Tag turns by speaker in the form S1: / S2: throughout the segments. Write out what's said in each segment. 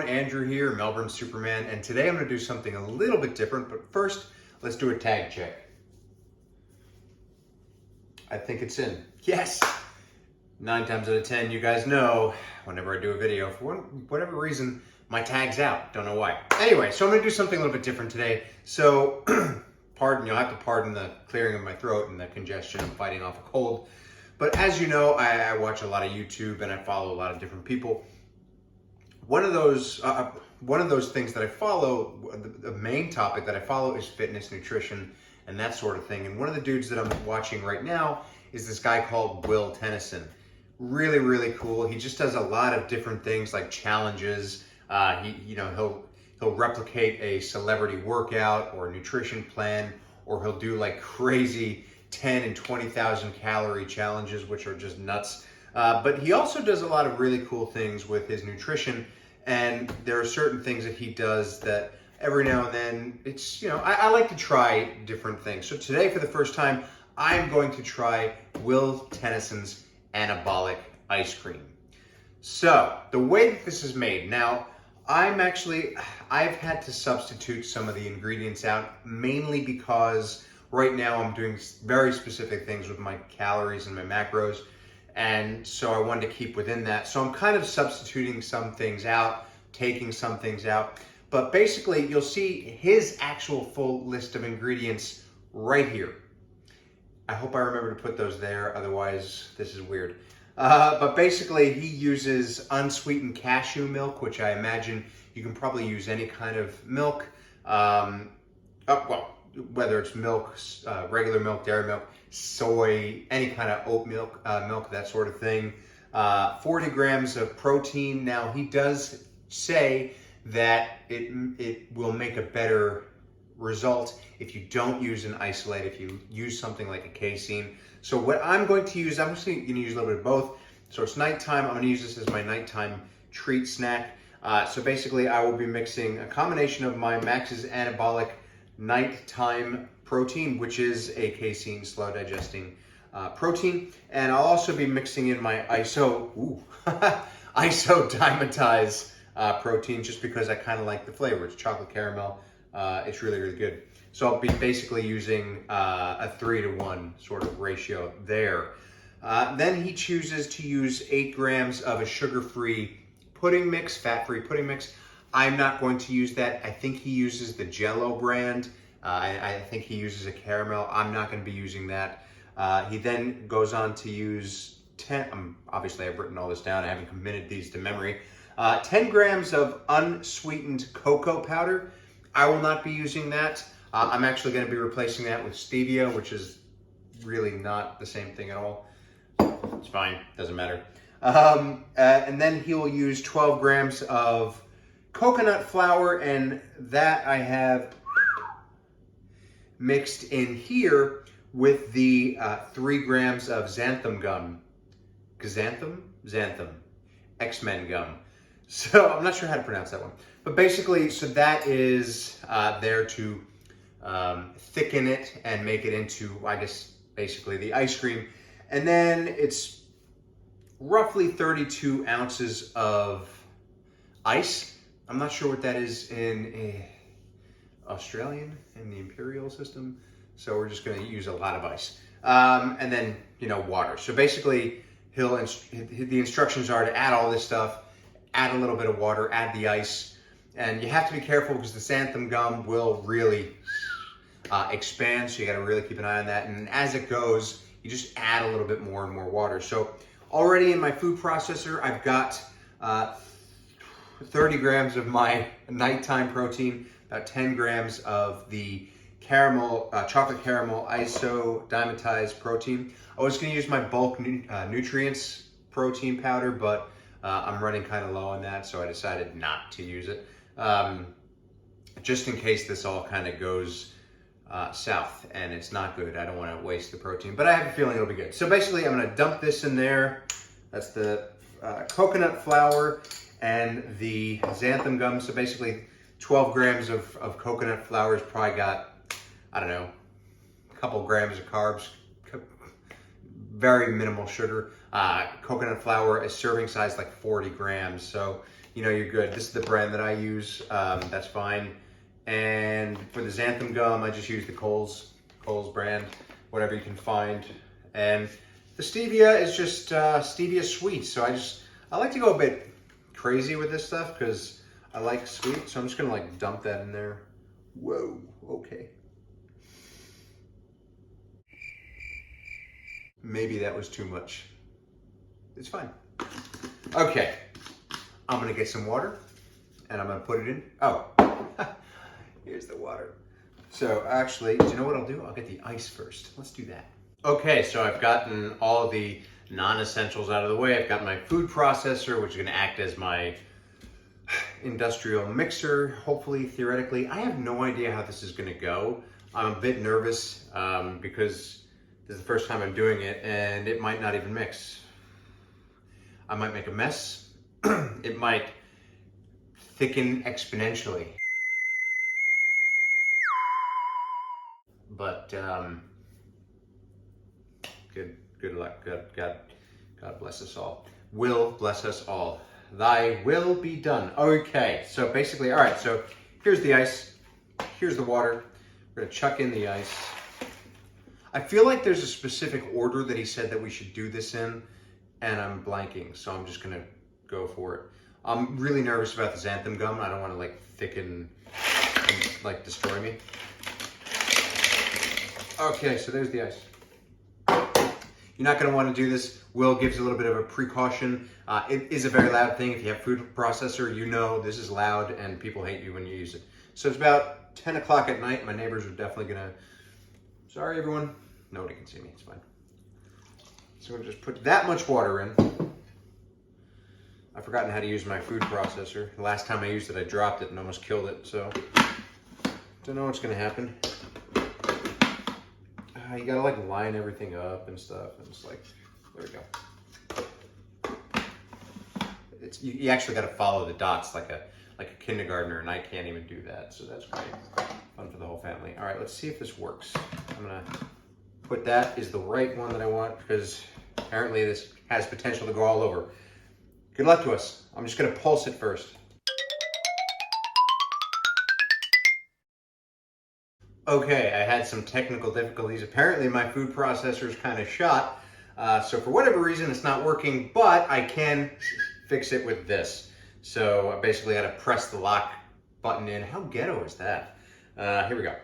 S1: everyone, Andrew here, Melbourne Superman, and today I'm going to do something a little bit different, but first, let's do a tag check. I think it's in. Yes! 9 times out of 10, you guys know, whenever I do a video, for whatever reason, my tag's out. Don't know why. Anyway, so I'm going to do something a little bit different today. So, you'll have to pardon the clearing of my throat and the congestion. I'm fighting off a cold. But as you know, I watch a lot of YouTube and I follow a lot of different people. One of those things that I follow, the main topic that I follow is fitness, nutrition, and that sort of thing. And one of the dudes that I'm watching right now is this guy called Will Tennyson. Really, really cool. He just does a lot of different things like challenges. He'll replicate a celebrity workout or a nutrition plan, or he'll do like crazy 10 and 20,000 calorie challenges, which are just nuts. But he also does a lot of really cool things with his nutrition, and there are certain things that he does that every now and then, I like to try different things. So today, for the first time, I'm going to try Will Tennyson's Anabolic Ice Cream. So, the way that this is made, now, I've had to substitute some of the ingredients out, mainly because right now I'm doing very specific things with my calories and my macros. And so I wanted to keep within that. So I'm kind of substituting some things out, taking some things out. But basically, you'll see his actual full list of ingredients right here. I hope I remember to put those there, otherwise this is weird. But basically, he uses unsweetened cashew milk, which I imagine you can probably use any kind of milk. Whether it's milk, regular milk, dairy milk, soy, any kind of oat milk, that sort of thing. 40 grams of protein. Now, he does say that it will make a better result if you don't use an isolate, if you use something like a casein. So what I'm going to use, I'm just going to use a little bit of both. So it's nighttime. I'm going to use this as my nighttime treat snack. So basically, I will be mixing a combination of my Max's Anabolic Nighttime Protein, which is a casein, slow digesting protein, and I'll also be mixing in my Dymatise protein, just because I kind of like the flavor. It's chocolate caramel. It's really, really good. So I'll be basically using a 3-to-1 sort of ratio there. Then he chooses to use 8 grams of a sugar-free pudding mix, fat-free pudding mix. I'm not going to use that. I think he uses the Jello brand. I think he uses a caramel. I'm not going to be using that. He then goes on to use 10, obviously I've written all this down. I haven't committed these to memory. 10 grams of unsweetened cocoa powder. I will not be using that. I'm actually going to be replacing that with stevia, which is really not the same thing at all. It's fine, doesn't matter. And then he'll use 12 grams of coconut flour, and that I have mixed in here with the 3 grams of xantham gum. Xantham. X-Men gum. So I'm not sure how to pronounce that one. But basically, so that is there to thicken it and make it into, I guess, basically the ice cream. And then it's roughly 32 ounces of ice. I'm not sure what that is in Australian, in the imperial system. So we're just going to use a lot of ice. And then, water. So basically, the instructions are to add all this stuff, add a little bit of water, add the ice. And you have to be careful because the xanthan gum will really expand. So you got to really keep an eye on that. And as it goes, you just add a little bit more and more water. So already in my food processor, I've got 30 grams of my nighttime protein, about 10 grams of the chocolate caramel iso Dymatise protein. I was going to use my bulk nutrients protein powder, but I'm running kind of low on that, so I decided not to use it. Just in case this all kind of goes south and it's not good. I don't want to waste the protein, but I have a feeling it'll be good. So basically, I'm going to dump this in there. That's the coconut flour and the xanthan gum. So basically 12 grams of coconut flour has probably got, I don't know, a couple grams of carbs, very minimal sugar. Coconut flour, a serving size like 40 grams. So you know you're good. This is the brand that I use. That's fine. And for the xanthan gum, I just use the Kohl's brand, whatever you can find. And the stevia is just stevia sweet. So I like to go a bit crazy with this stuff because I like sweet. So I'm just gonna like dump that in there. Whoa, okay. Maybe that was too much. It's fine. Okay, I'm gonna get some water and I'm gonna put it in. Oh, here's the water. So actually, do you know what I'll do? I'll get the ice first. Let's do that. Okay, so I've gotten all the non-essentials out of the way. I've got my food processor, which is gonna act as my industrial mixer, hopefully, theoretically. I have no idea how this is gonna go. I'm a bit nervous because this is the first time I'm doing it and it might not even mix. I might make a mess. It might thicken exponentially. But good luck. God bless us all. Will bless us all. Thy will be done. Okay, so basically, all right, so here's the ice. Here's the water. We're gonna chuck in the ice. I feel like there's a specific order that he said that we should do this in, and I'm blanking, so I'm just gonna go for it. I'm really nervous about the xanthan gum. I don't wanna like thicken and like destroy me. Okay, so there's the ice. You're not gonna wanna do this. Will gives a little bit of a precaution. It is a very loud thing. If you have food processor, you know this is loud and people hate you when you use it. So it's about 10 o'clock at night. My neighbors are definitely gonna, sorry everyone. Nobody can see me, it's fine. So we'll just put that much water in. I've forgotten how to use my food processor. The last time I used it, I dropped it and almost killed it, so don't know what's gonna happen. You gotta like line everything up and stuff, and it's like, there we go. You actually gotta follow the dots like a kindergartner, and I can't even do that, so that's great. Fun for the whole family. All right, let's see if this works. I'm gonna put that is the right one that I want because apparently this has potential to go all over. Good luck to us. I'm just gonna pulse it first. Okay, I had some technical difficulties. Apparently my food processor is kind of shot. So for whatever reason, it's not working, but I can fix it with this. So I basically got to press the lock button in. How ghetto is that? Here we go.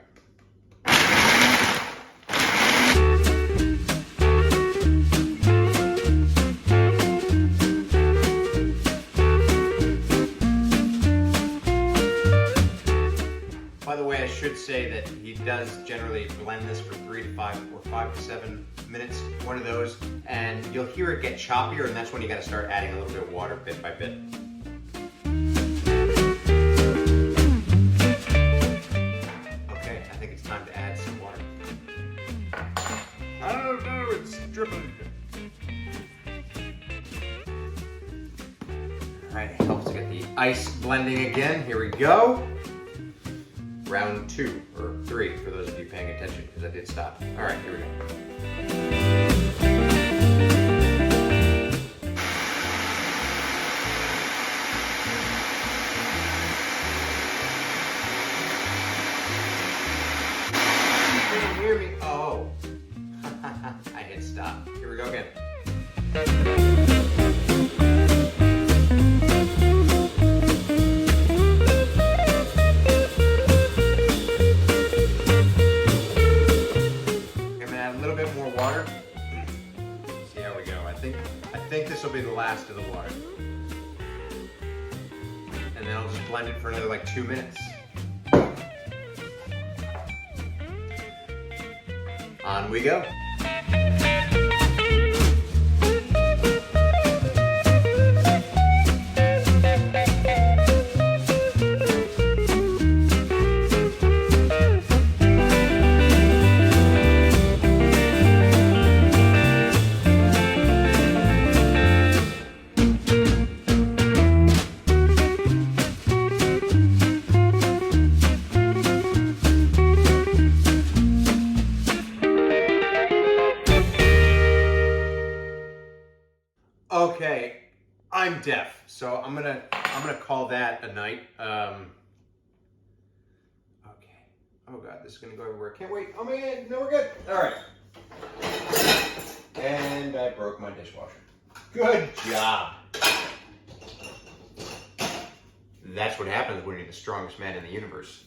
S1: By the way, I should say that he does generally blend this for 3 to 5 or 5 to 7 minutes, one of those, and you'll hear it get choppier, and that's when you got to start adding a little bit of water bit by bit. Okay, I think it's time to add some water. Oh no, it's dripping. All right, it helps to get the ice blending again. Here we go. Round 2 or 3 for those of you paying attention because I did stop. All right, here we go. You didn't hear me? Oh, I hit stop. Here we go again. I think this will be the last of the water. And then I'll just blend it for another like 2 minutes. On we go. Okay, I'm deaf, so I'm gonna I'm gonna call that a night. Okay. Oh God, this is gonna go everywhere. Can't wait. Oh man, no, we're good. All right. And I broke my dishwasher. Good job. That's what happens when you're the strongest man in the universe.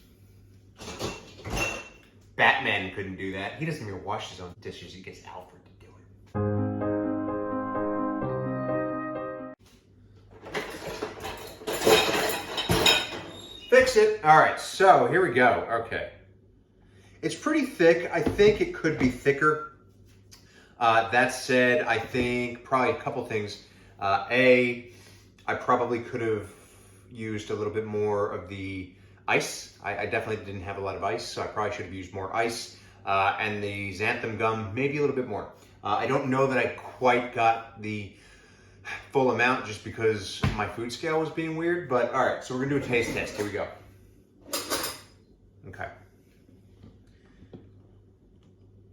S1: Batman couldn't do that. He doesn't even wash his own dishes. He gets Alfred to do it. Fix it. All right, so here we go. Okay. It's pretty thick. I think it could be thicker. That said, I think probably a couple things. I probably could have used a little bit more of the ice. I definitely didn't have a lot of ice, so I probably should have used more ice. And the xanthan gum, maybe a little bit more. I don't know that I quite got the full amount just because my food scale was being weird, but all right, so we're gonna do a taste test. Here we go. Okay.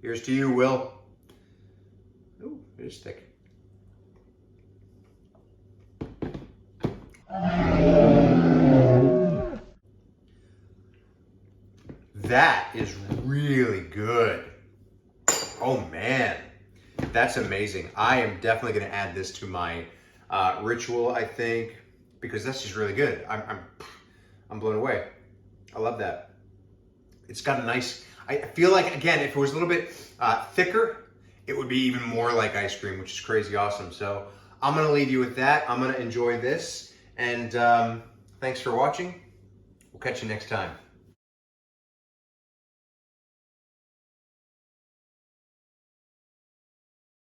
S1: Here's to you, Will. Ooh, it is thick. That is really good. Oh man, that's amazing. I am definitely going to add this to my ritual, I think, because that's just really good. I'm blown away. I love that. It's got a nice, I feel like, again, if it was a little bit thicker, it would be even more like ice cream, which is crazy awesome. So I'm going to leave you with that. I'm going to enjoy this. And thanks for watching. We'll catch you next time.